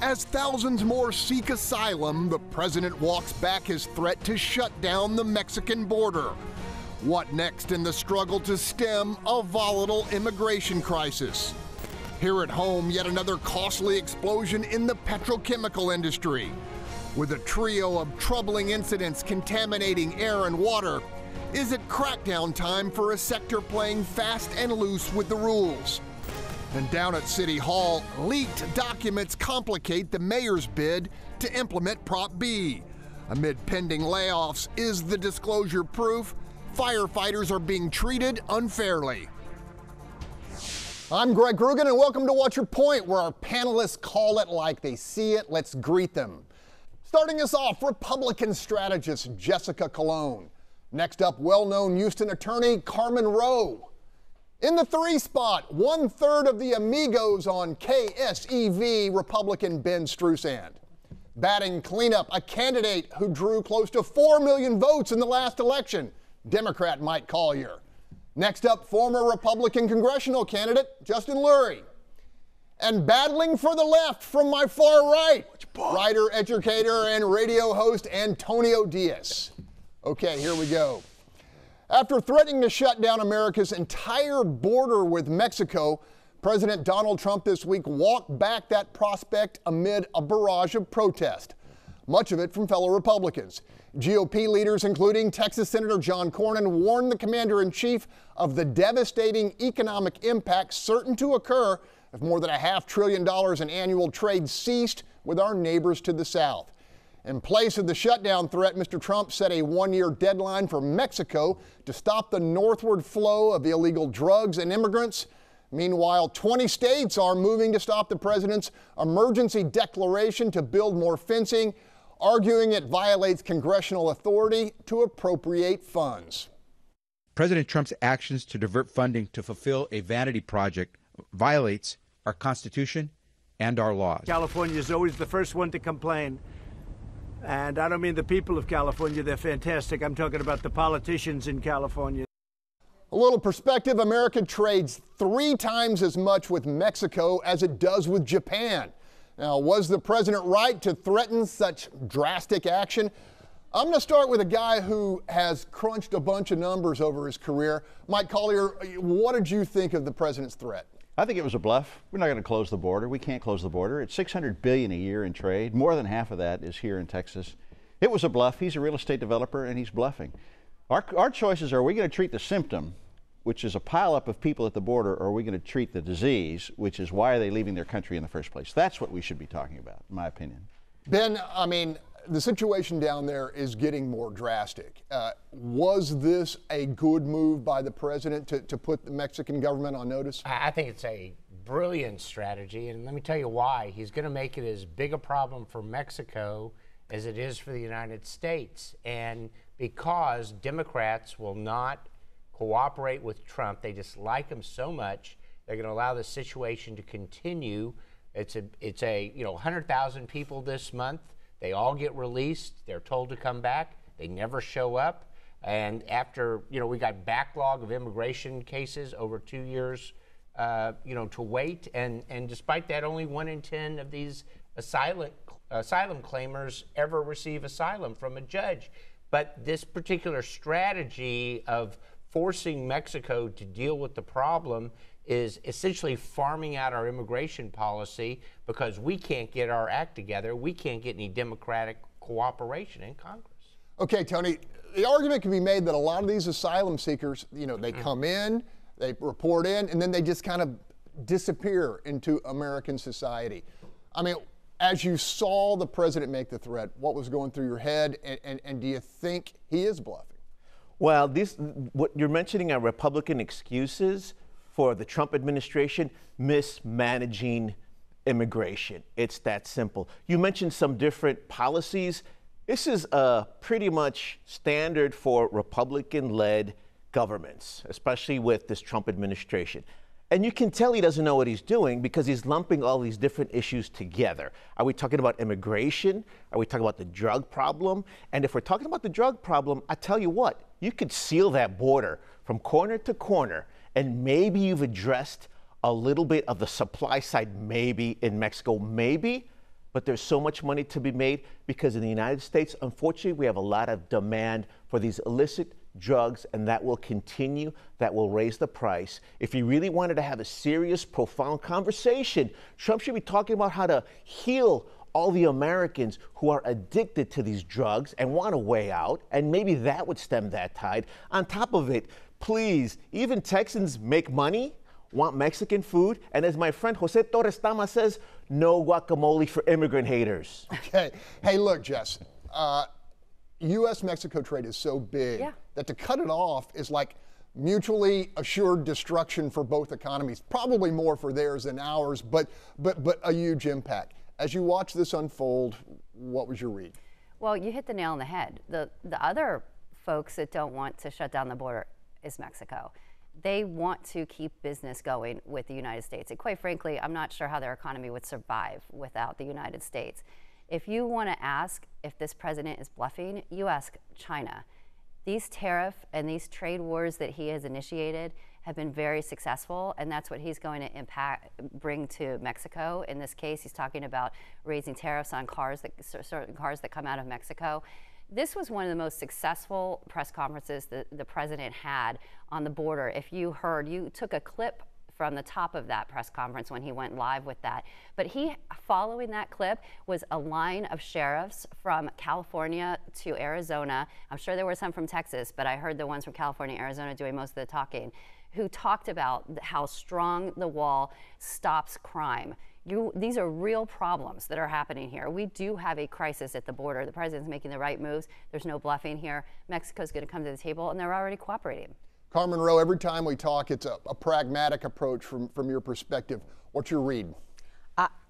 As thousands more seek asylum, the president walks back his threat to shut down the Mexican border. What next in the struggle to stem a volatile immigration crisis? Here at home, yet another costly explosion in the petrochemical industry. With a trio of troubling incidents contaminating air and water, is it crackdown time for a sector playing fast and loose with the rules? And down at City Hall, leaked documents complicate the mayor's bid to implement Prop B. Amid pending layoffs, is the disclosure proof firefighters are being treated unfairly? I'm Greg Groogan, and welcome to What's Your Point, where our panelists call it like they see it. Let's greet them. Starting us off, Republican strategist Jessica Colon. Next up, well-known Houston attorney Carmen Rowe. In the 3 spot, 1/3 of the amigos on KSEV, Republican Ben Strusand. Batting cleanup, a candidate who drew close to 4 million votes in the last election, Democrat Mike Collier. Next up, former Republican congressional candidate Justin Lurie. And battling for the left from my far right, writer, educator, and radio host Antonio Diaz. Okay, here we go. After threatening to shut down America's entire border with Mexico, President Donald Trump this week walked back that prospect amid a barrage of protest, much of it from fellow Republicans. GOP leaders, including Texas Senator John Cornyn, warned the commander-in-chief of the devastating economic impact certain to occur if more than $500 billion in annual trade ceased with our neighbors to the south. In place of the shutdown threat, Mr. Trump set a 1-year deadline for Mexico to stop the northward flow of illegal drugs and immigrants. Meanwhile, 20 states are moving to stop the president's emergency declaration to build more fencing, arguing it violates congressional authority to appropriate funds. President Trump's actions to divert funding to fulfill a vanity project violates our Constitution and our laws. California is always the first one to complain. And I don't mean the people of California, they're fantastic. I'm talking about the politicians in California. A little perspective, America trades 3 times as much with Mexico as it does with Japan. Now, was the president right to threaten such drastic action? I'm going to start with a guy who has crunched a bunch of numbers over his career. Mike Collier, what did you think of the president's threat? I think it was a bluff. We're not going to close the border. We can't close the border. It's $600 billion a year in trade. More than half of that is here in Texas. It was a bluff. He's a real estate developer, and he's bluffing. Our choices are we going to treat the symptom, which is a pileup of people at the border, or are we going to treat the disease, which is why are they leaving their country in the first place? That's what we should be talking about, in my opinion. Ben, I mean, the situation down there is getting more drastic. Was this a good move by the president to put the Mexican government on notice? I think it's a brilliant strategy, and let me tell you why. He's going to make it as big a problem for Mexico as it is for the United States. And because Democrats will not cooperate with Trump, they dislike him so much, they're going to allow the situation to continue. It's a 100,000 people this month. They all get released. They're told to come back. They never show up. And after, we got backlog of immigration cases over 2 years, to wait. And despite that, only 1 in 10 of these asylum claimers ever receive asylum from a judge. But this particular strategy of forcing Mexico to deal with the problem is essentially farming out our immigration policy because we can't get our act together. We can't get any Democratic cooperation in Congress. Okay, Tony, the argument can be made that a lot of these asylum seekers, they come in, they report in, and then they just kind of disappear into American society. I mean, as you saw the president make the threat, what was going through your head, and do you think he is bluffing? Well, what you're mentioning are Republican excuses for the Trump administration mismanaging immigration. It's that simple. You mentioned some different policies. This is pretty much standard for Republican-led governments, especially with this Trump administration. And you can tell he doesn't know what he's doing because he's lumping all these different issues together. Are we talking about immigration? Are we talking about the drug problem? And if we're talking about the drug problem, I tell you what, you could seal that border from corner to corner, and maybe you've addressed a little bit of the supply side, maybe in Mexico, maybe, but there's so much money to be made because in the United States, unfortunately, we have a lot of demand for these illicit drugs, and that will continue. That will raise the price. If he really wanted to have a serious, profound conversation, Trump should be talking about how to heal all the Americans who are addicted to these drugs and want a way out, and maybe that would stem that tide. On top of it, please, even Texans make money, want Mexican food, and as my friend Jose Torres Tama says, no guacamole for immigrant haters. Okay. Hey, look, Jess, U.S.-Mexico trade is so big that to cut it off is like mutually assured destruction for both economies, probably more for theirs than ours, but a huge impact. As you watch this unfold, what was your read? Well, you hit the nail on the head. The other folks that don't want to shut down the border is Mexico. They want to keep business going with the United States. And quite frankly, I'm not sure how their economy would survive without the United States. If you want to ask if this president is bluffing, you ask China. These tariff and these trade wars that he has initiated have been very successful, and that's what he's going to bring to Mexico. In this case, he's talking about raising tariffs on certain cars that come out of Mexico. This was one of the most successful press conferences that the president had on the border. If you heard, you took a clip from the top of that press conference when he went live with that. But following that clip was a line of sheriffs from California to Arizona. I'm sure there were some from Texas, but I heard the ones from California, Arizona doing most of the talking, who talked about how strong the wall stops crime. These are real problems that are happening here. We do have a crisis at the border. The president's making the right moves. There's no bluffing here. Mexico's going to come to the table, and they're already cooperating. Carmen Rowe, every time we talk, it's a pragmatic approach from your perspective. What's your read?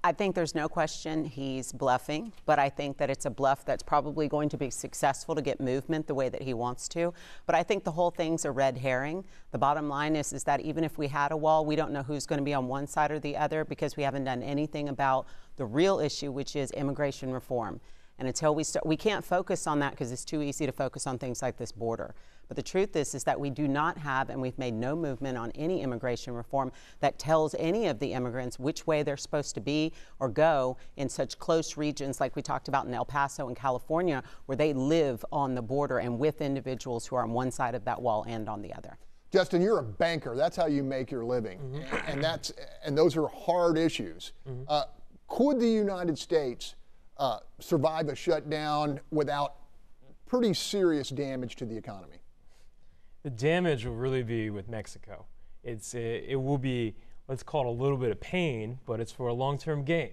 I think there's no question he's bluffing, but I think that it's a bluff that's probably going to be successful to get movement the way that he wants to. But I think the whole thing's a red herring. The bottom line is that even if we had a wall, we don't know who's going to be on one side or the other because we haven't done anything about the real issue, which is immigration reform. And until we can't focus on that because it's too easy to focus on things like this border. But the truth is that we do not have, and we've made no movement on any immigration reform that tells any of the immigrants which way they're supposed to be or go in such close regions like we talked about in El Paso and California, where they live on the border and with individuals who are on one side of that wall and on the other. Justin, you're a banker. That's how you make your living. Mm-hmm. and those are hard issues. Mm-hmm. Could the United States survive a shutdown without pretty serious damage to the economy? The damage will really be with Mexico. It will be, let's call it a little bit of pain, but it's for a long-term gain.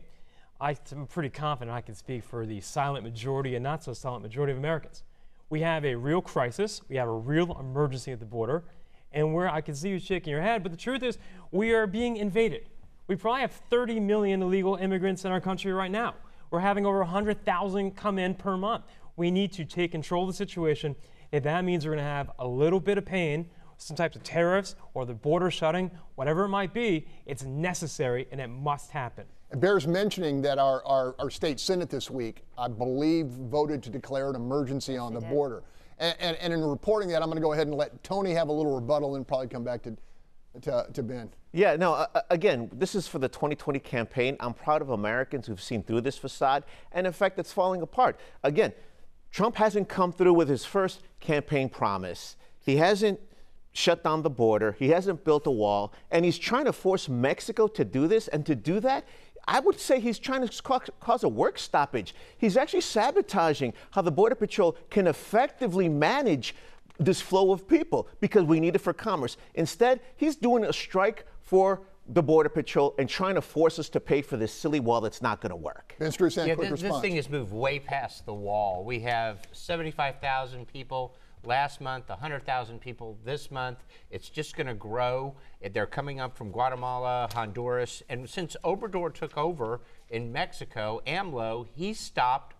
I'm pretty confident I can speak for the silent majority and not so silent majority of Americans. We have a real crisis. We have a real emergency at the border. And where I can see you shaking your head, but the truth is we are being invaded. We probably have 30 million illegal immigrants in our country right now. We're having over 100,000 come in per month. We need to take control of the situation. If that means we're going to have a little bit of pain, some types of tariffs or the border shutting, whatever it might be, it's necessary and it must happen. It bears mentioning that our state Senate this week, I believe, voted to declare an emergency on the border. And in reporting that, I'm going to go ahead and let Tony have a little rebuttal and probably come back to Ben. Yeah, no, again, this is for the 2020 campaign. I'm proud of Americans who've seen through this facade, and in fact, it's falling apart. Again, Trump hasn't come through with his first campaign promise. He hasn't shut down the border. He hasn't built a wall, and he's trying to force Mexico to do this, and to do that, I would say he's trying to cause a work stoppage. He's actually sabotaging how the Border Patrol can effectively manage this flow of people because we need it for commerce. Instead, he's doing a strike for the Border Patrol and trying to force us to pay for this silly wall that's not going to work. Ben Strusan, yeah, quick response. This thing has moved way past the wall. We have 75,000 people last month, 100,000 people this month. It's just going to grow. They're coming up from Guatemala, Honduras, and since Obrador took over in Mexico, AMLO, he stopped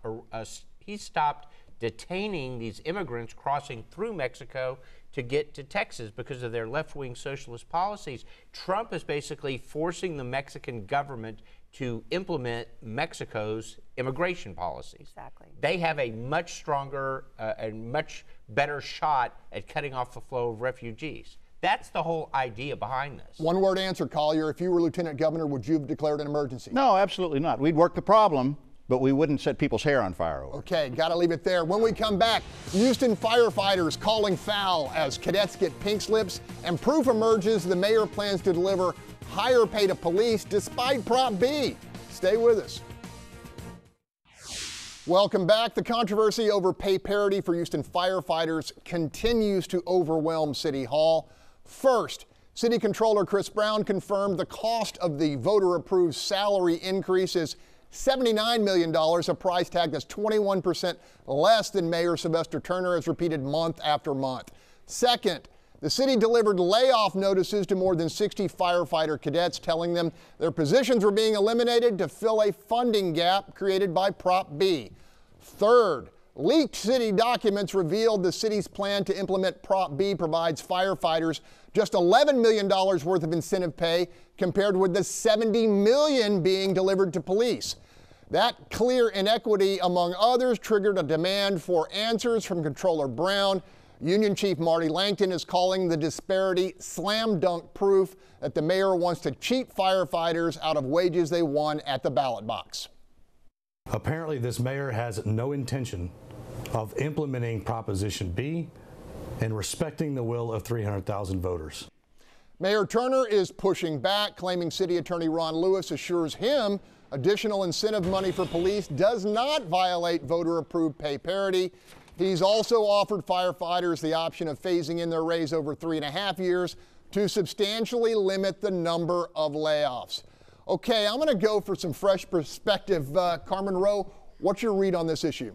detaining these immigrants crossing through Mexico to get to Texas because of their left-wing socialist policies. Trump is basically forcing the Mexican government to implement Mexico's immigration policies. Exactly. They have a much stronger and much better shot at cutting off the flow of refugees. That's the whole idea behind this. One word answer, Collier. If you were Lieutenant Governor, would you have declared an emergency? No, absolutely not. We'd work the problem, but we wouldn't set people's hair on fire over it. Okay, gotta leave it there. When we come back, Houston firefighters calling foul as cadets get pink slips, and proof emerges the mayor plans to deliver higher pay to police despite Prop B. Stay with us. Welcome back. The controversy over pay parity for Houston firefighters continues to overwhelm City Hall. First, City Controller Chris Brown confirmed the cost of the voter-approved salary increase is $79 million, a price tag that's 21% less than Mayor Sylvester Turner has repeated month after month. Second, the city delivered layoff notices to more than 60 firefighter cadets, telling them their positions were being eliminated to fill a funding gap created by Prop B. Third, leaked city documents revealed the city's plan to implement Prop B provides firefighters just $11 million worth of incentive pay compared with the $70 million being delivered to police. That clear inequity, among others, triggered a demand for answers from Controller Brown. Union Chief Marty Langton is calling the disparity slam dunk proof that the mayor wants to cheat firefighters out of wages they won at the ballot box. Apparently, this mayor has no intention of implementing Proposition B and respecting the will of 300,000 voters. Mayor Turner is pushing back, claiming City Attorney Ron Lewis assures him additional incentive money for police does not violate voter-approved pay parity. He's also offered firefighters the option of phasing in their raise over 3.5 years to substantially limit the number of layoffs. Okay, I'm going to go for some fresh perspective. Carmen Rowe, what's your read on this issue?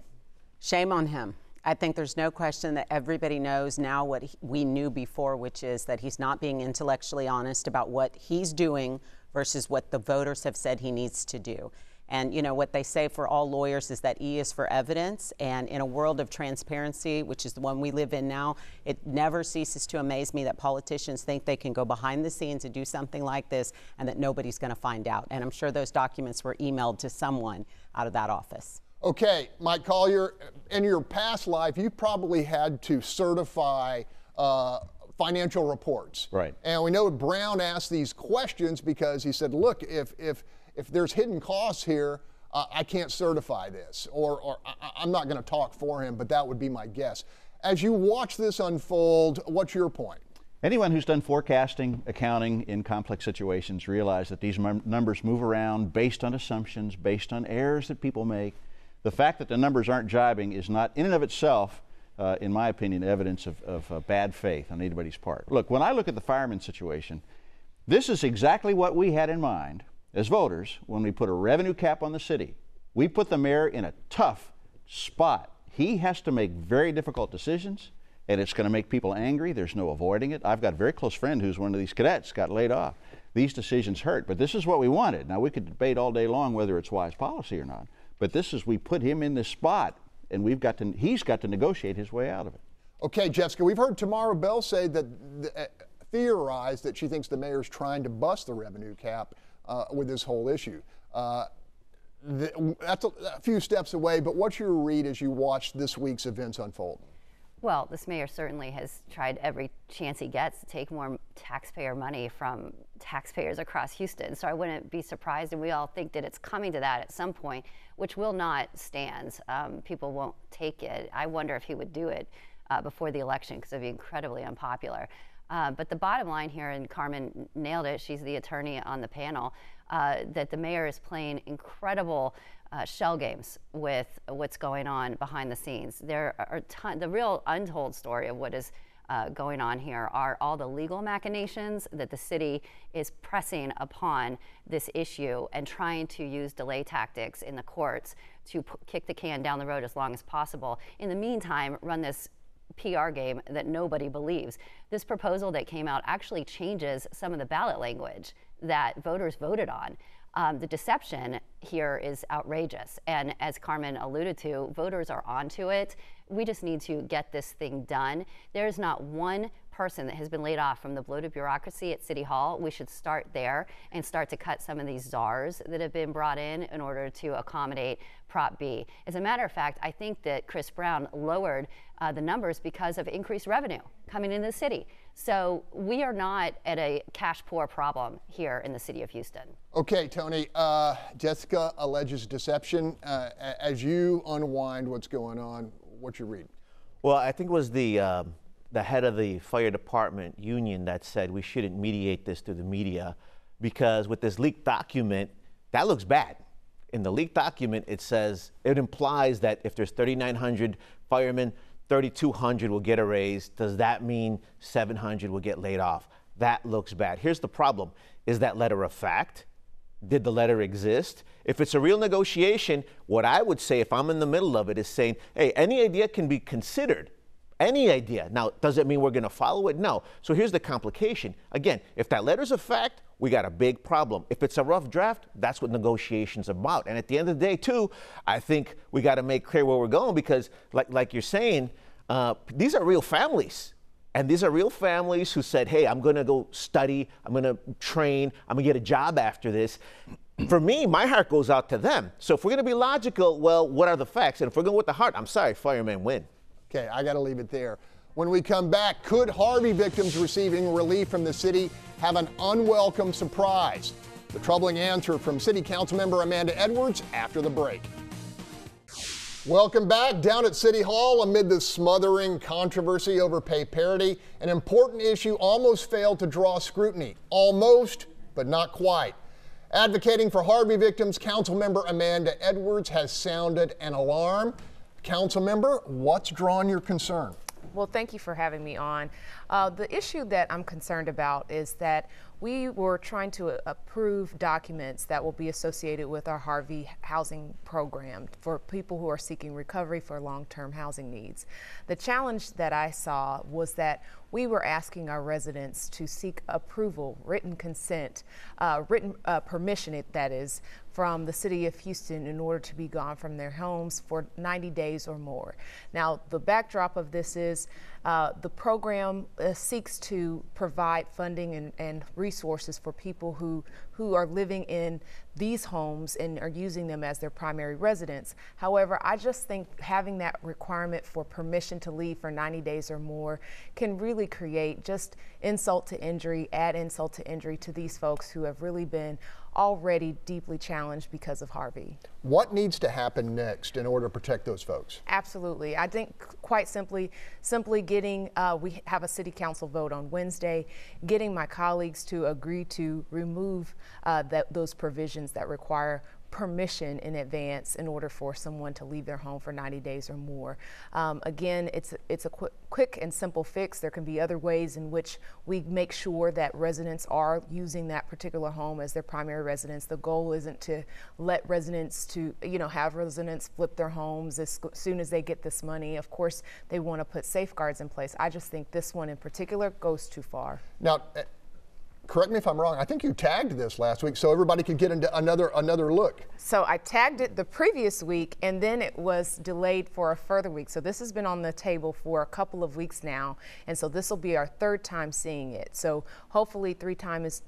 Shame on him. I think there's no question that everybody knows now what we knew before, which is that he's not being intellectually honest about what he's doing versus what the voters have said he needs to do. And you know what they say for all lawyers is that E is for evidence, and in a world of transparency, which is the one we live in now, it never ceases to amaze me that politicians think they can go behind the scenes and do something like this and that nobody's going to find out. And I'm sure those documents were emailed to someone out of that office. Okay, Mike Collier, in your past life, you probably had to certify financial reports. Right. And we know Brown asked these questions because he said, look, if there's hidden costs here, I can't certify this, or I'm not going to talk for him, but that would be my guess. As you watch this unfold, what's your point? Anyone who's done forecasting, accounting in complex situations realize that these numbers move around based on assumptions, based on errors that people make. The fact that the numbers aren't jibing is not in and of itself, in my opinion, evidence of bad faith on anybody's part. Look, when I look at the fireman situation, this is exactly what we had in mind as voters when we put a revenue cap on the city. We put the mayor in a tough spot. He has to make very difficult decisions, and it's going to make people angry. There's no avoiding it. I've got a very close friend who's one of these cadets, got laid off. These decisions hurt, but this is what we wanted. Now, we could debate all day long whether it's wise policy or not, but this is, we put him in this spot, and he's got to negotiate his way out of it. Okay, Jessica, we've heard Tamara Bell say that, theorize that she thinks the mayor's trying to bust the revenue cap with this whole issue. That's a few steps away, but what's your read as you watch this week's events unfold? Well, this mayor certainly has tried every chance he gets to take more taxpayer money from taxpayers across Houston. So I wouldn't be surprised, and we all think that it's coming to that at some point, which will not stand. People won't take it. I wonder if he would do it before the election because it would be incredibly unpopular. But the bottom line here, and Carmen nailed it, she's the attorney on the panel, that the mayor is playing incredible shell games with what's going on behind the scenes. There are the real untold story of what is going on here are all the legal machinations that the city is pressing upon this issue and trying to use delay tactics in the courts to kick the can down the road as long as possible. In the meantime, run this PR game that nobody believes. This proposal that came out actually changes some of the ballot language that voters voted on. The deception here is outrageous. And as Carmen alluded to, voters are onto it. We just need to get this thing done. There's not one person that has been laid off from the bloated bureaucracy at City Hall. We should start there and start to cut some of these czars that have been brought in order to accommodate Prop B. As a matter of fact, I think that Chris Brown lowered the numbers because of increased revenue coming into the city. So we are not at a cash poor problem here in the city of Houston. Okay, Tony, Jessica alleges deception. As you unwind what's going on, what's your read? Well, I think it was the head of the fire department union that said we shouldn't mediate this through the media because with this leaked document, that looks bad. In the leaked document, it implies that if there's 3,900 firemen, 3,200 will get a raise. Does that mean 700 will get laid off? That looks bad. Here's the problem. Is that letter a fact? Did the letter exist? If it's a real negotiation, what I would say if I'm in the middle of it is saying, hey, any idea can be considered. Any idea. Now, does it mean we're going to follow it? No. So here's the complication. Again, if that letter's a fact, we got a big problem. If it's a rough draft, that's what negotiation's about. And at the end of the day, too, I think we got to make clear where we're going because, like you're saying, these are real families. And these are real families who said, hey, I'm going to go study, I'm going to train, I'm going to get a job after this. For me, my heart goes out to them. So if we're going to be logical, well, what are the facts? And if we're going with the heart, I'm sorry, firemen win. Okay, I got to leave it there. When we come back, could Harvey victims receiving relief from the city have an unwelcome surprise? The troubling answer from City Council member Amanda Edwards after the break. Welcome back. Down at City Hall, amid the smothering controversy over pay parity, an important issue almost failed to draw scrutiny. Almost, but not quite. Advocating for Harvey victims, Council member Amanda Edwards has sounded an alarm. Council member, what's drawn your concern? Well, thank you for having me on. The issue that I'm concerned about is that we were trying to approve documents that will be associated with our Harvey housing program for people who are seeking recovery for long-term housing needs. The challenge that I saw was that we were asking our residents to seek approval, written consent, written permission, that is, from the city of Houston in order to be gone from their homes for 90 days or more. Now, the backdrop of this is the program seeks to provide funding and resources for people who are living in these homes and are using them as their primary residence. However, I just think having that requirement for permission to leave for 90 days or more can really create just insult to injury, add insult to injury to these folks who have really been already deeply challenged because of Harvey. What needs to happen next in order to protect those folks? Absolutely. I think quite simply getting, we have a city council vote on Wednesday, getting my colleagues to agree to remove those provisions that require permission in advance in order for someone to leave their home for 90 days or more. Again, it's a quick and simple fix. There can be other ways in which we make sure that residents are using that particular home as their primary residence. The goal isn't to let residents have residents flip their homes as soon as they get this money. Of course, they want to put safeguards in place. I just think this one in particular goes too far. Now, correct me if I'm wrong, I think you tagged this last week so everybody could get into another look. So I tagged it the previous week and then it was delayed for a further week. So this has been on the table for a couple of weeks now. And so this will be our third time seeing it. So hopefully three times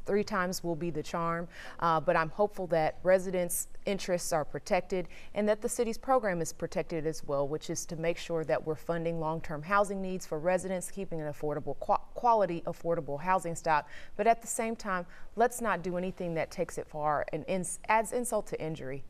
will be the charm. But I'm hopeful that residents' interests are protected and that the city's program is protected as well, which is to make sure that we're funding long-term housing needs for residents, keeping an affordable, quality affordable housing stock. But at the same time, let's not do anything that takes it far and adds insult to injury.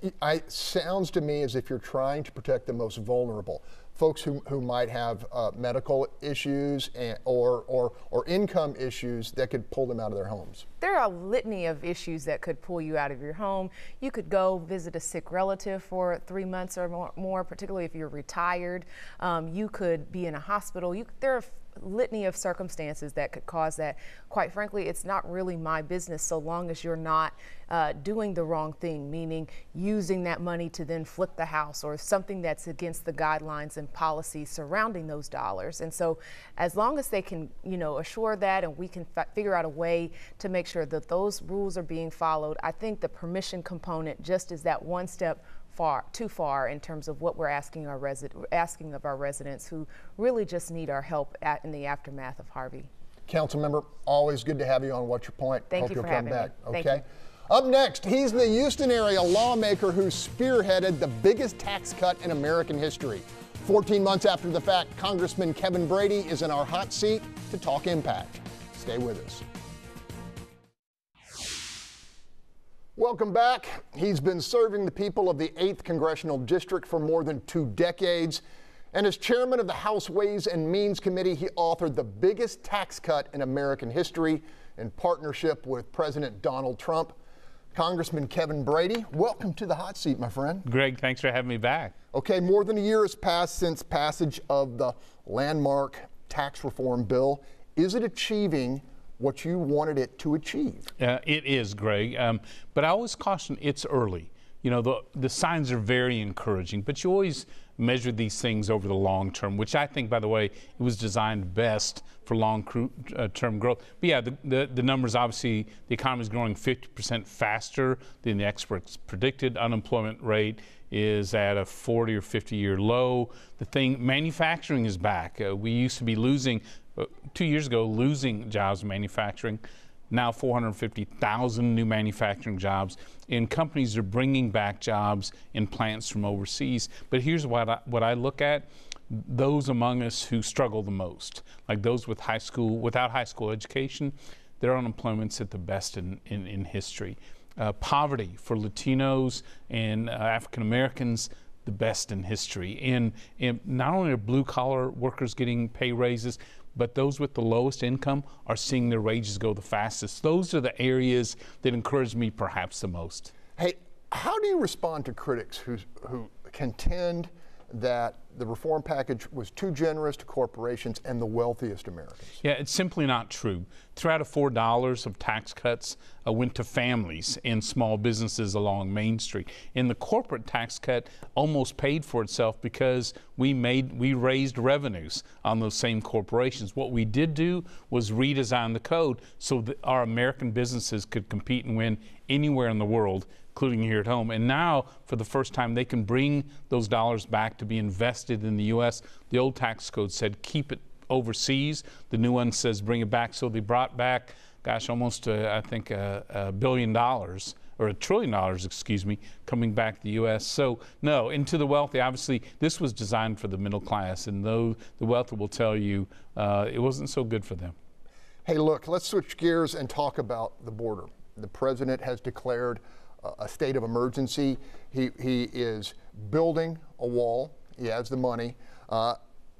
It sounds to me as if you're trying to protect the most vulnerable, folks who might have medical issues or income issues that could pull them out of their homes. There are a litany of issues that could pull you out of your home. You could go visit a sick relative for 3 months or more, particularly if you're retired. You could be in a hospital. There are litany of circumstances that could cause that. Quite frankly, it's not really my business so long as you're not doing the wrong thing, meaning using that money to then flip the house or something that's against the guidelines and policies surrounding those dollars. And so as long as they can, assure that and we can figure out a way to make sure that those rules are being followed, I think the permission component just is that one step too far in terms of what we're asking of our residents who really just need our help in the aftermath of Harvey. Councilmember, always good to have you on What's Your Point. Thank you for having me. Okay. Up next, he's the Houston area lawmaker who spearheaded the biggest tax cut in American history. 14 months after the fact, Congressman Kevin Brady is in our hot seat to talk impact. Stay with us. Welcome back. He's been serving the people of the 8th Congressional District for more than 2 decades. And as chairman of the House Ways and Means Committee, he authored the biggest tax cut in American history in partnership with President Donald Trump. Congressman Kevin Brady, welcome to the hot seat, my friend. Greg, thanks for having me back. Okay, more than a year has passed since passage of the landmark tax reform bill. Is it achieving what you wanted it to achieve? It is, Greg, but I always caution it's early. You know, the signs are very encouraging, but you always measure these things over the long term, which I think, by the way, it was designed best for long-term growth. But yeah, the numbers, obviously, the economy is growing 50% faster than the experts predicted. Unemployment rate is at a 40 or 50-year low. Manufacturing is back. We used to be losing, 2 years ago, losing jobs in manufacturing. Now 450,000 new manufacturing jobs, and companies are bringing back jobs in plants from overseas. But here's what I look at: those among us who struggle the most, like those without high school education, their unemployment's at the best in history. Poverty for Latinos and African Americans, the best in history. And not only are blue-collar workers getting pay raises, but those with the lowest income are seeing their wages go the fastest. Those are the areas that encourage me perhaps the most. Hey, how do you respond to critics who contend that the reform package was too generous to corporations and the wealthiest Americans? Yeah, it's simply not true. $3 out of $4 of tax cuts went to families and small businesses along Main Street. And the corporate tax cut almost paid for itself because we raised revenues on those same corporations. What we did do was redesign the code so that our American businesses could compete and win anywhere in the world, including here at home. And now, for the first time, they can bring those dollars back to be invested in the U.S. The old tax code said keep it overseas. The new one says bring it back. So they brought back, gosh, almost, I think, $1 billion, or $1 trillion, excuse me, coming back to the U.S. So, no, and to the wealthy, obviously, this was designed for the middle class. And though the wealthy will tell you it wasn't so good for them. Hey, look, let's switch gears and talk about the border. The president has declared a state of emergency. He is building a wall. He has the money.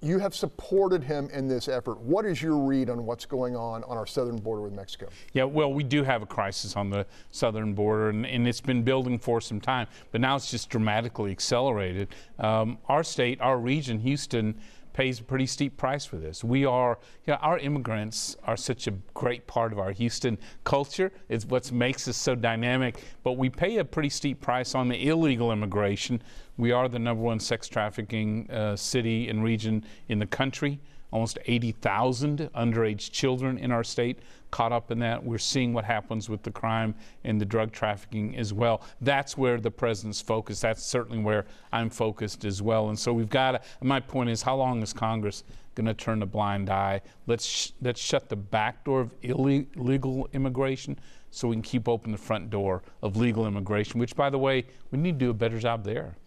You have supported him in this effort. What is your read on what's going on our southern border with Mexico? Yeah, well, we do have a crisis on the southern border, and it's been building for some time, but now it's just dramatically accelerated. Our state, our region, Houston, pays a pretty steep price for this. Our immigrants are such a great part of our Houston culture. It's what makes us so dynamic, but we pay a pretty steep price on the illegal immigration. We are the #1 sex trafficking city and region in the country. Almost 80,000 underage children in our state caught up in that. We're seeing what happens with the crime and the drug trafficking as well. That's where the president's focused. That's certainly where I'm focused as well. And so we've got to, my point is, how long is Congress going to turn a blind eye? Let's shut the back door of illegal immigration so we can keep open the front door of legal immigration, which, by the way, we need to do a better job there.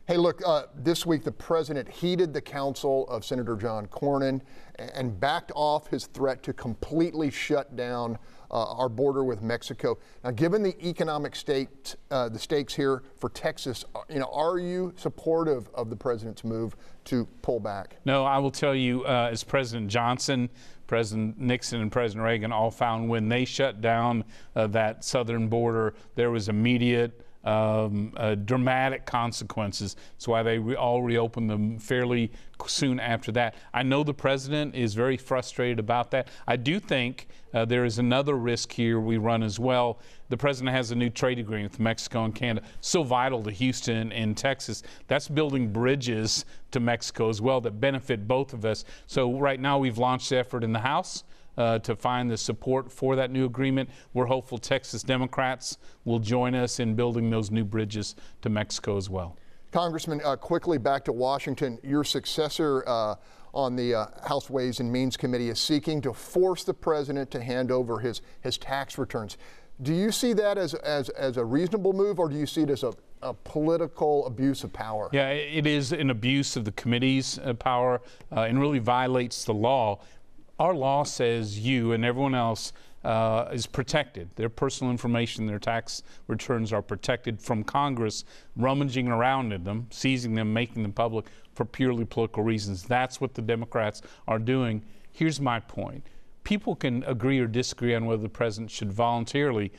Hey, look, this week the president heeded the counsel of Senator John Cornyn and backed off his threat to completely shut down our border with Mexico. Now, given the economic the stakes here for Texas, are you supportive of the president's move to pull back? No, I will tell you, as President Johnson, President Nixon, and President Reagan all found, when they shut down that southern border, there was immediate dramatic consequences. That's why they all reopened them fairly soon after that. I know the president is very frustrated about that. I do think there is another risk here we run as well. The president has a new trade agreement with Mexico and Canada, so vital to Houston and Texas. That's building bridges to Mexico as well that benefit both of us. So right now we've launched the effort in the House to find the support for that new agreement. We're hopeful Texas Democrats will join us in building those new bridges to Mexico as well. Congressman, quickly back to Washington. Your successor on the House Ways and Means Committee is seeking to force the president to hand over his tax returns. Do you see that as a reasonable move, or do you see it as a political abuse of power? Yeah, it is an abuse of the committee's power and really violates the law. Our law says you and everyone else is protected. Their personal information, their tax returns are protected from Congress rummaging around in them, seizing them, making them public for purely political reasons. That's what the Democrats are doing. Here's my point. People can agree or disagree on whether the president should voluntarily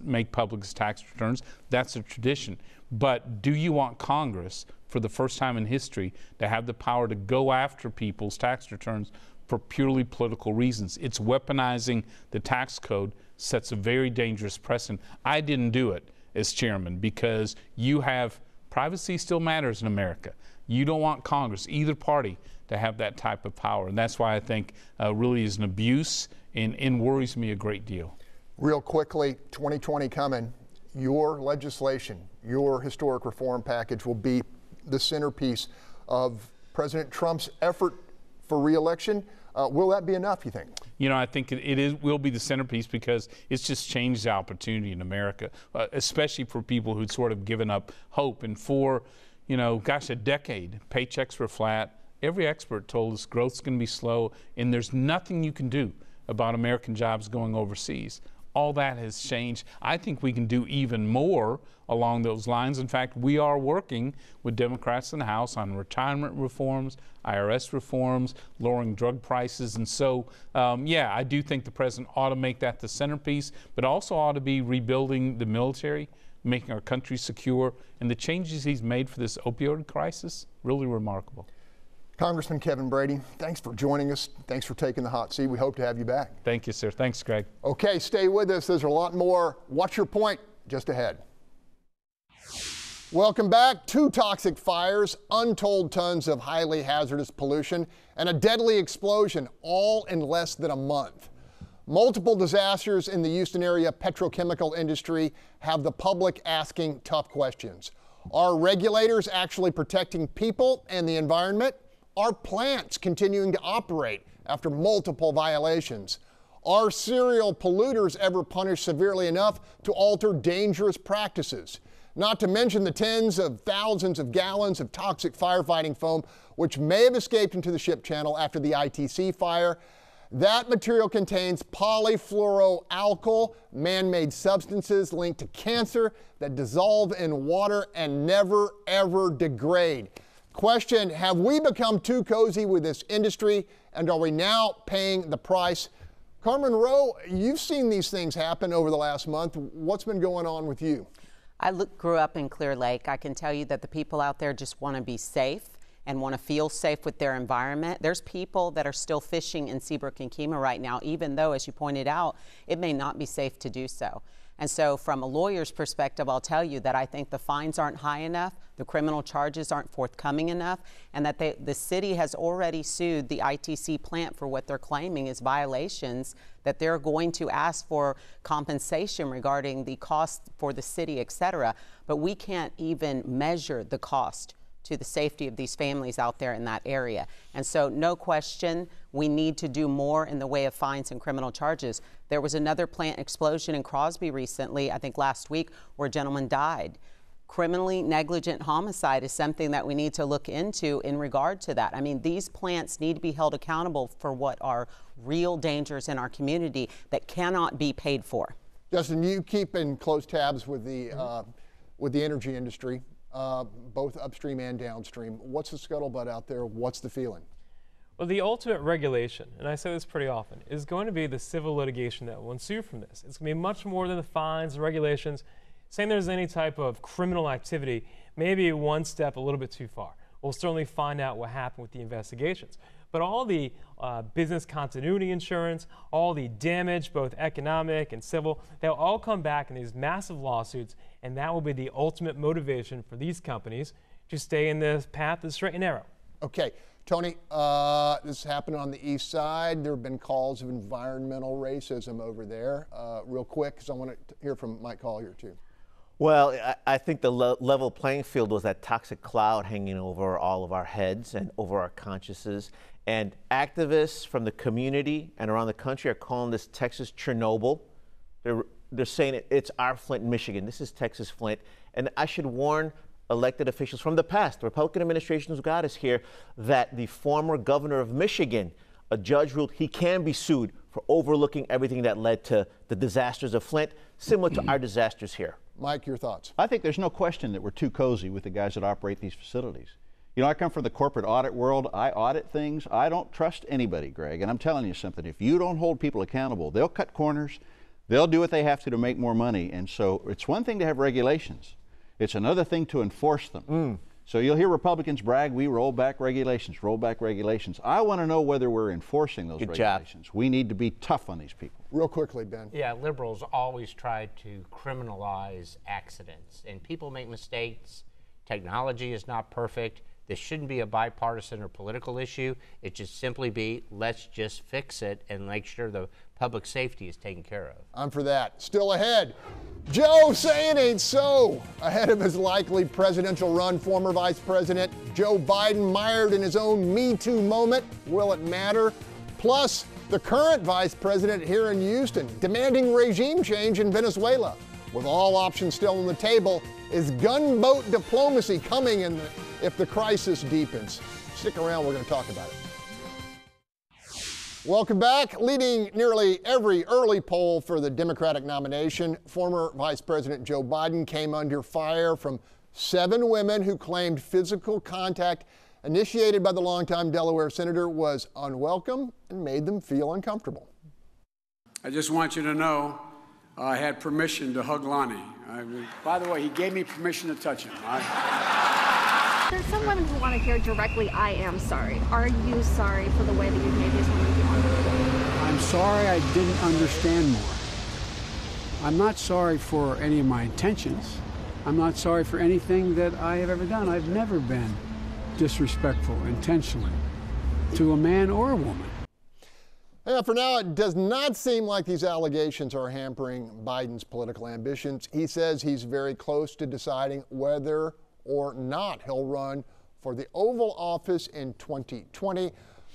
make public his tax returns. That's a tradition. But do you want Congress, for the first time in history, to have the power to go after people's tax returns for purely political reasons? It's weaponizing the tax code, sets a very dangerous precedent. I didn't do it as chairman because privacy still matters in America. You don't want Congress, either party, to have that type of power. And that's why I think really is an abuse and worries me a great deal. Real quickly, 2020 coming, your legislation, your historic reform package will be the centerpiece of President Trump's effort for re-election. Will that be enough, you think? You know, I think will be the centerpiece because it's just changed the opportunity in America, especially for people who'd sort of given up hope. And for, a decade, paychecks were flat. Every expert told us growth's going to be slow, and there's nothing you can do about American jobs going overseas. All that has changed. I think we can do even more along those lines. In fact, we are working with Democrats in the House on retirement reforms, IRS reforms, lowering drug prices. And so, I do think the president ought to make that the centerpiece, but also ought to be rebuilding the military, making our country secure. And the changes he's made for this opioid crisis, really remarkable. Congressman Kevin Brady, thanks for joining us. Thanks for taking the hot seat. We hope to have you back. Thank you, sir. Thanks, Greg. Okay, stay with us. There's a lot more. Watch your point just ahead. Welcome back. 2 toxic fires, untold tons of highly hazardous pollution, and a deadly explosion, all in less than a month. Multiple disasters in the Houston area petrochemical industry have the public asking tough questions. Are regulators actually protecting people and the environment? Are plants continuing to operate after multiple violations? Are serial polluters ever punished severely enough to alter dangerous practices? Not to mention the tens of thousands of gallons of toxic firefighting foam which may have escaped into the ship channel after the ITC fire. That material contains polyfluoroalkyl, man-made substances linked to cancer that dissolve in water and never, ever degrade. Question, have we become too cozy with this industry, and are we now paying the price? Carmen Rowe, you've seen these things happen over the last month. What's been going on with you? I grew up in Clear Lake. I can tell you that the people out there just want to be safe and want to feel safe with their environment. There's people that are still fishing in Seabrook and Kemah right now, even though, as you pointed out, it may not be safe to do so. And so from a lawyer's perspective, I'll tell you that I think the fines aren't high enough, the criminal charges aren't forthcoming enough, and that the city has already sued the ITC plant for what they're claiming is violations, that they're going to ask for compensation regarding the cost for the city, et cetera. But we can't even measure the cost to the safety of these families out there in that area. And so no question, we need to do more in the way of fines and criminal charges. There was another plant explosion in Crosby recently, I think last week, where a gentleman died. Criminally negligent homicide is something that we need to look into in regard to that. I mean, these plants need to be held accountable for what are real dangers in our community that cannot be paid for. Justin, you keep in close tabs with the energy industry. Both upstream and downstream. What's the scuttlebutt out there? What's the feeling? Well, the ultimate regulation, and I say this pretty often, is going to be the civil litigation that will ensue from this. It's going to be much more than the fines and regulations. Saying there's any type of criminal activity may be one step a little bit too far. We'll certainly find out what happened with the investigations. But all the business continuity insurance, all the damage, both economic and civil, they'll all come back in these massive lawsuits, and that will be the ultimate motivation for these companies to stay in the path that's straight and narrow. Okay, Tony, this is happening on the east side. There have been calls of environmental racism over there. Real quick, because I want to hear from Mike Collier, too. Well, I think the level playing field was that toxic cloud hanging over all of our heads and over our consciences. And activists from the community and around the country are calling this Texas Chernobyl. They're saying it's our Flint, Michigan. This is Texas Flint. And I should warn elected officials from the past, the Republican administration who's got us here, that the former governor of Michigan, a judge ruled he can be sued for overlooking everything that led to the disasters of Flint, similar to our disasters here. Mike, your thoughts? I think there's no question that we're too cozy with the guys that operate these facilities. You know, I come from the corporate audit world. I audit things. I don't trust anybody, Greg. And I'm telling you something, if you don't hold people accountable, they'll cut corners. They'll do what they have to make more money. And so it's one thing to have regulations. It's another thing to enforce them. So you'll hear Republicans brag, we roll back regulations, roll back regulations. I want to know whether we're enforcing those regulations. We need to be tough on these people. Real quickly, Ben. Yeah, liberals always try to criminalize accidents, and people make mistakes. Technology is not perfect. This shouldn't be a bipartisan or political issue. It should simply be, let's just fix it and make sure the public safety is taken care of. I'm for that. Still ahead, Joe saying ain't so. Ahead of his likely presidential run, former Vice President Joe Biden mired in his own Me Too moment. Will it matter? Plus, the current Vice President here in Houston demanding regime change in Venezuela. With all options still on the table, is gunboat diplomacy coming if the crisis deepens? Stick around, we're going to talk about it. Welcome back. Leading nearly every early poll for the Democratic nomination, former Vice President Joe Biden came under fire from 7 women who claimed physical contact initiated by the longtime Delaware senator was unwelcome and made them feel uncomfortable. I just want you to know I had permission to hug Lonnie. By the way, he gave me permission to touch him. There's some women who want to hear directly, I am sorry. Are you sorry for the way that you've made these women feel? I'm sorry I didn't understand more. I'm not sorry for any of my intentions. I'm not sorry for anything that I have ever done. I've never been disrespectful intentionally to a man or a woman. Yeah, for now, it does not seem like these allegations are hampering Biden's political ambitions. He says he's very close to deciding whether or not he'll run for the Oval Office in 2020.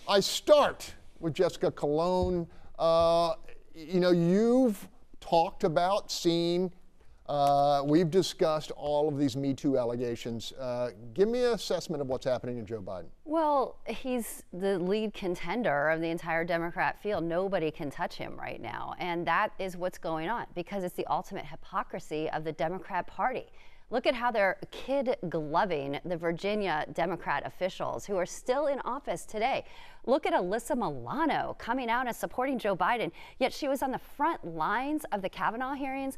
I start with Jessica Colon. You know, you've talked about, we've discussed all of these Me Too allegations. Give me an assessment of what's happening to Joe Biden. Well, he's the lead contender of the entire Democrat field. Nobody can touch him right now. And that is what's going on because it's the ultimate hypocrisy of the Democrat Party. Look at how they're kid-gloving the Virginia Democrat officials who are still in office today. Look at Alyssa Milano coming out and supporting Joe Biden, yet she was on the front lines of the Kavanaugh hearings.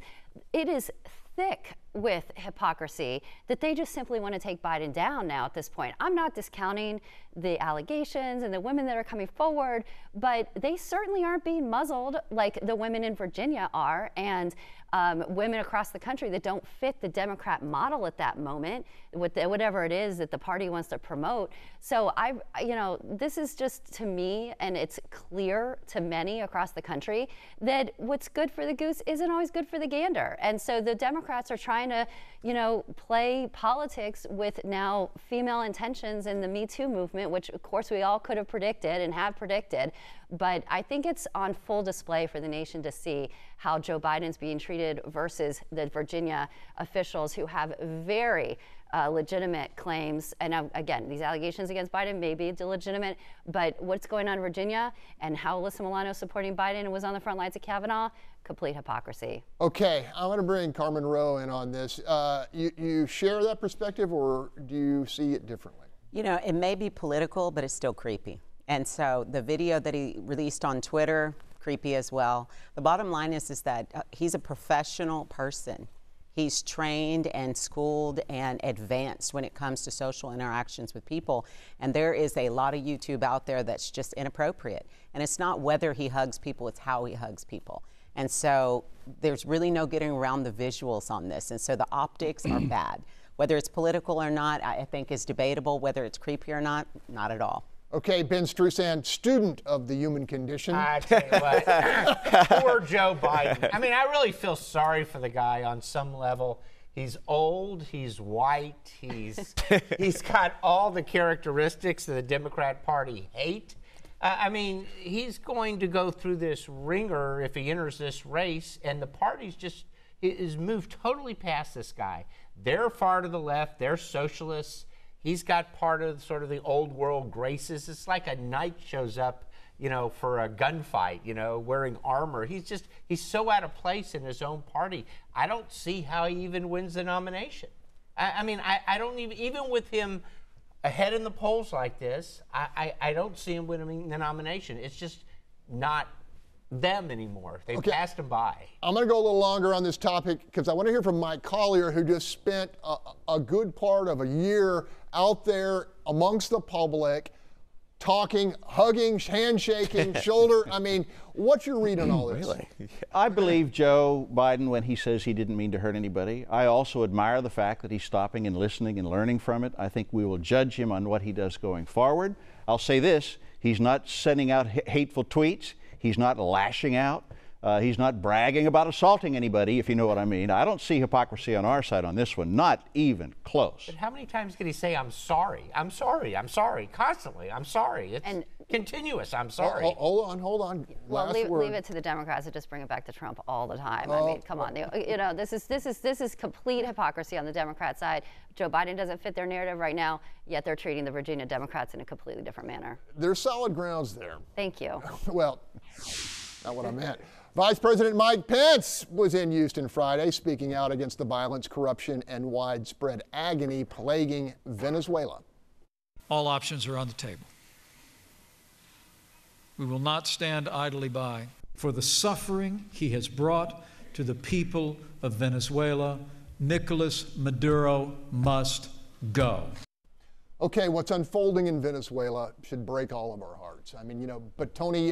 It is thick with hypocrisy that they just simply want to take Biden down now at this point. I'm not discounting the allegations and the women that are coming forward, but they certainly aren't being muzzled like the women in Virginia are, and women across the country that don't fit the Democrat model at that moment, with whatever it is that the party wants to promote. So this is just, to me, and it's clear to many across the country, that what's good for the goose isn't always good for the gander. And so the Democrats are trying to, play politics with now female intentions in the Me Too movement, which of course we all could have predicted and have predicted. But I think it's on full display for the nation to see how Joe Biden's being treated versus the Virginia officials who have very legitimate claims. And again, these allegations against Biden may be illegitimate, but what's going on in Virginia and how Alyssa Milano supporting Biden and was on the front lines of Kavanaugh, complete hypocrisy. Okay, I'm going to bring Carmen Rowe in on this. You share that perspective, or do you see it differently? It may be political, but it's still creepy. And so the video that he released on Twitter, creepy as well. The bottom line is that he's a professional person. He's trained and schooled and advanced when it comes to social interactions with people. And there is a lot of YouTube out there that's just inappropriate. And it's not whether he hugs people, it's how he hugs people. And so there's really no getting around the visuals on this. And so the optics are bad. Whether it's political or not, I think is debatable. Whether it's creepy or not at all. Okay, Ben Strusan, student of the human condition. I tell you what, poor Joe Biden. I mean, I really feel sorry for the guy on some level. He's old, he's white, he's got all the characteristics that the Democrat Party hate. I mean, he's going to go through this ringer if he enters this race, and the party's just is moved totally past this guy. They're far to the left, they're socialists. He's got part of sort of the old world graces. It's like a knight shows up, you know, for a gunfight, you know, wearing armor. He's so out of place in his own party. I don't see how he even wins the nomination. I mean, I don't even with him ahead in the polls like this, I don't see him winning the nomination. It's just not them anymore. They've passed him by. I'm going to go a little longer on this topic because I want to hear from Mike Collier, who just spent a good part of a year out there amongst the public, talking, hugging, handshaking, shoulder. I mean, what's your read on all this? Really? I believe Joe Biden when he says he didn't mean to hurt anybody. I also admire the fact that he's stopping and listening and learning from it. I think we will judge him on what he does going forward. I'll say this, he's not sending out hateful tweets. He's not lashing out. He's not bragging about assaulting anybody, if you know what I mean. I don't see hypocrisy on our side on this one, not even close. But how many times can he say, I'm sorry, I'm sorry, I'm sorry, constantly, I'm sorry? It's continuous, I'm sorry. Hold on. Well, leave it to the Democrats to just bring it back to Trump all the time. I mean, come on. You know, this is complete hypocrisy on the Democrat side. Joe Biden doesn't fit their narrative right now, yet they're treating the Virginia Democrats in a completely different manner. There's solid grounds there. Thank you. Well, not what I meant. Vice President Mike Pence was in Houston Friday, speaking out against the violence, corruption, and widespread agony plaguing Venezuela. All options are on the table. We will not stand idly by for the suffering he has brought to the people of Venezuela. Nicolas Maduro must go. Okay, what's unfolding in Venezuela should break all of our hearts. I mean, you know, but Tony,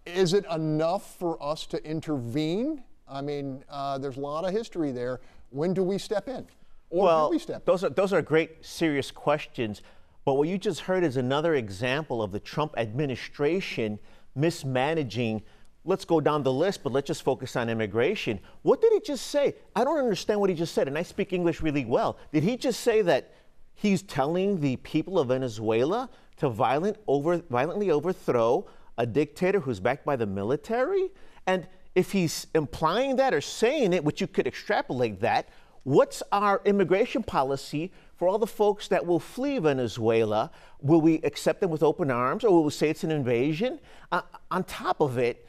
is it enough for us to intervene? I mean, there's a lot of history there. When do we step in? Or do we step in? Those are great, serious questions. But what you just heard is another example of the Trump administration mismanaging. Let's go down the list, but let's just focus on immigration. What did he just say? I don't understand what he just said, and I speak English really well. Did he just say that he's telling the people of Venezuela to violently overthrow a dictator who's backed by the military? And if he's implying that or saying it, which you could extrapolate that, what's our immigration policy for all the folks that will flee Venezuela? Will we accept them with open arms, or will we say it's an invasion? On top of it,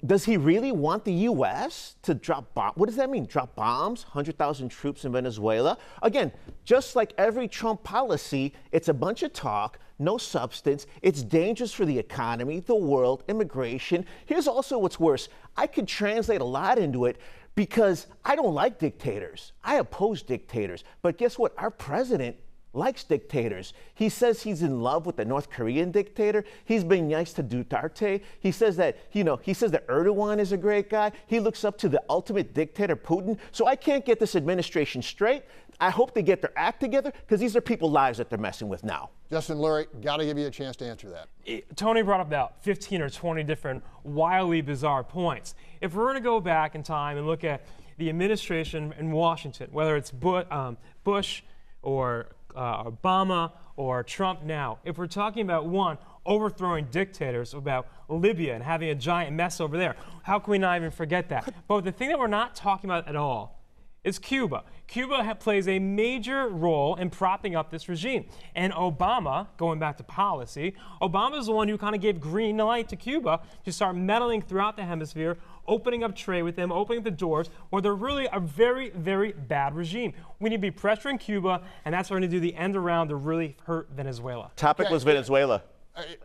does he really want the U.S. to drop bombs? What does that mean? Drop bombs? 100,000 troops in Venezuela? Again, just like every Trump policy, it's a bunch of talk, no substance. It's dangerous for the economy, the world, immigration. Here's also what's worse. I could translate a lot into it because I don't like dictators. I oppose dictators. But guess what? Our president likes dictators. He says he's in love with the North Korean dictator. He's been nice to Duterte. He says that, that Erdogan is a great guy. He looks up to the ultimate dictator, Putin. So I can't get this administration straight. I hope they get their act together because these are people's lives that they're messing with now. Justin Lurie, got to give you a chance to answer that. Tony brought up about 15 or 20 different wildly bizarre points. If we're going to go back in time and look at the administration in Washington, whether it's Bush or Obama or Trump now, if we're talking about one, overthrowing dictators, about Libya and having a giant mess over there, how can we not even forget that? But the thing that we're not talking about at all is Cuba. Cuba plays a major role in propping up this regime. And Obama, going back to policy, Obama is the one who kind of gave green light to Cuba to start meddling throughout the hemisphere, opening up trade with them, opening up the doors, where they're really a very, very bad regime. We need to be pressuring Cuba, and that's what we're going to do the end around to really hurt Venezuela. Topic was Venezuela.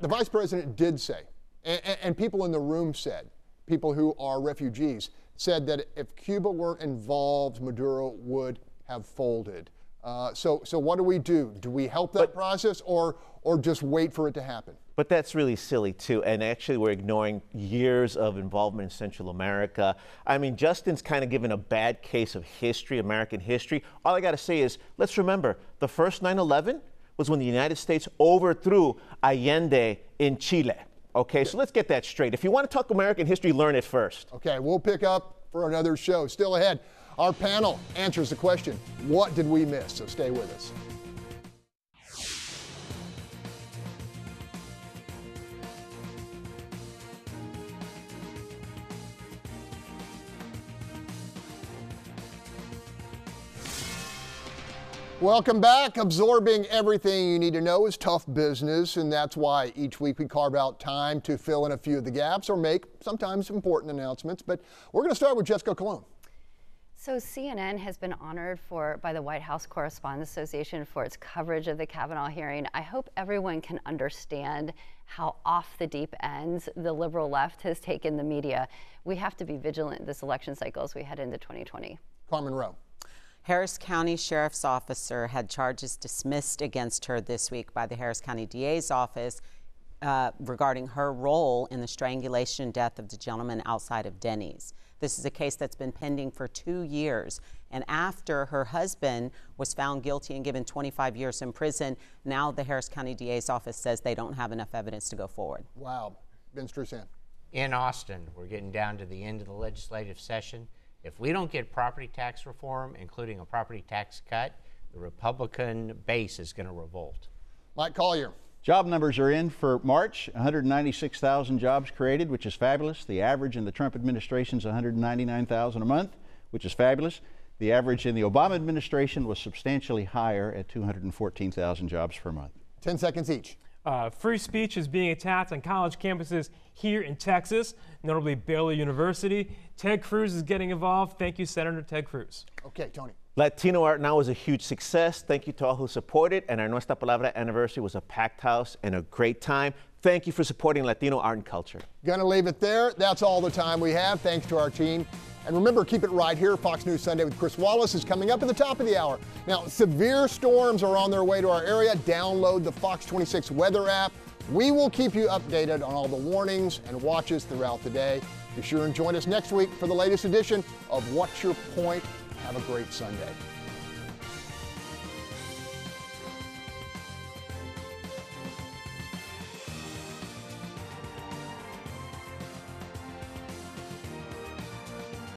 The vice president did say, and people in the room said, people who are refugees, said that if Cuba were involved, Maduro would have folded. So what do we do? Do we help that process or just wait for it to happen? But that's really silly, too. And actually, we're ignoring years of involvement in Central America. I mean, Justin's kind of given a bad case of history, American history. All I got to say is, let's remember, the first 9/11 was when the United States overthrew Allende in Chile. Okay, so let's get that straight. If you want to talk American history, learn it first. Okay, we'll pick up for another show. Still ahead, our panel answers the question, what did we miss? So stay with us. Welcome back. Absorbing everything you need to know is tough business, and that's why each week we carve out time to fill in a few of the gaps or make sometimes important announcements. But we're going to start with Jessica Colon. So CNN has been honored by the White House Correspondents Association for its coverage of the Kavanaugh hearing. I hope everyone can understand how off the deep end the liberal left has taken the media. We have to be vigilant this election cycle as we head into 2020. Carmen Rowe. Harris County Sheriff's Officer had charges dismissed against her this week by the Harris County DA's office regarding her role in the strangulation death of the gentleman outside of Denny's. This is a case that's been pending for 2 years. And after her husband was found guilty and given 25 years in prison, now the Harris County DA's office says they don't have enough evidence to go forward. Wow. Ben Strusan. In Austin, we're getting down to the end of the legislative session. If we don't get property tax reform, including a property tax cut, the Republican base is going to revolt. Mike Collier. Job numbers are in for March. 196,000 jobs created, which is fabulous. The average in the Trump administration is 199,000 a month, which is fabulous. The average in the Obama administration was substantially higher at 214,000 jobs per month. 10 seconds each. Free speech is being attacked on college campuses here in Texas, notably Baylor University. Ted Cruz is getting involved. Thank you, Senator Ted Cruz. Okay, Tony. Latino Art Now was a huge success. Thank you to all who supported, and our Nuestra Palabra anniversary was a packed house and a great time. Thank you for supporting Latino art and culture. Gonna leave it there. That's all the time we have. Thanks to our team. And remember, keep it right here. Fox News Sunday with Chris Wallace is coming up at the top of the hour. Now, severe storms are on their way to our area. Download the Fox 26 weather app. We will keep you updated on all the warnings and watches throughout the day. Be sure and join us next week for the latest edition of What's Your Point? Have a great Sunday.